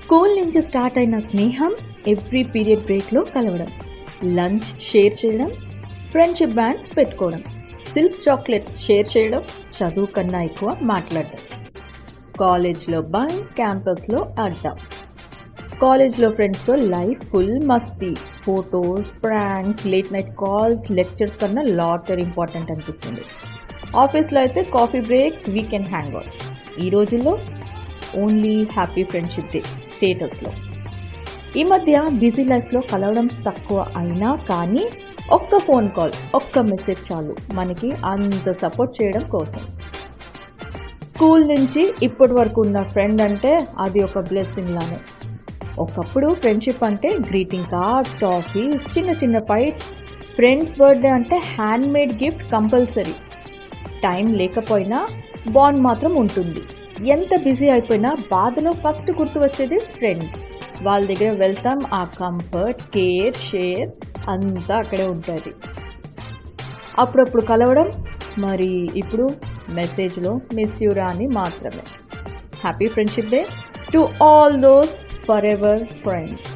School నుంచి start అయిన స్నేహం ఎవ్రీ పీరియడ్ బ్రేక్లో కలవడం, లంచ్ షేర్ చేయడం, ఫ్రెండ్షిప్ బ్యాండ్స్ పెట్టుకోవడం, సిల్క్ చాక్లెట్స్ షేర్ చేయడం, చదువు కన్నా ఎక్కువ మాట్లాడడం. కాలేజ్లో బంక్, క్యాంపస్లో అడ్డా. కాలేజ్లో ఫ్రెండ్స్తో లైఫ్ ఫుల్ మస్తీ, photos, pranks, late night calls, lectures కన్నా లాటర్ ఇంపార్టెంట్ అనిపించింది. ఆఫీస్లో అయితే కాఫీ బ్రేక్స్, వీకెండ్ హ్యాంగ్అవుట్స్. ఈ రోజుల్లో ఓన్లీ హ్యాపీ ఫ్రెండ్షిప్ డే స్టేటస్లో. ఈ మధ్య బిజీ లైఫ్లో కలవడం తక్కువ అయినా కానీ ఒక్క ఫోన్ కాల్, ఒక్క మెసేజ్ చాలు మనకి అంత సపోర్ట్ చేయడం కోసం. స్కూల్ నుంచి ఇప్పటి వరకు ఉన్న ఫ్రెండ్ అంటే అది ఒక బ్లెస్సింగ్ లానే. ఒకప్పుడు ఫ్రెండ్షిప్ అంటే గ్రీటింగ్ కార్డ్స్, టాఫీస్, చిన్న చిన్న ఫైట్స్. ఫ్రెండ్స్ బర్త్డే అంటే hand made gift compulsory. Time లేకపోయినా బాండ్ మాత్రం ఉంటుంది. ఎంత బిజీ అయిపోయినా బాధలో ఫస్ట్ గుర్తు వచ్చేది ఫ్రెండ్. వాళ్ళ దగ్గర వెళ్తాం, ఆ కంఫర్ట్, కేర్, షేర్ అంతా అక్కడే ఉంటుంది. అప్పుడప్పుడు కలవడం, మరి ఇప్పుడు మెసేజ్లో మిస్ యూ రా అని మాత్రమే. Happy friendship day to all those for ever friends.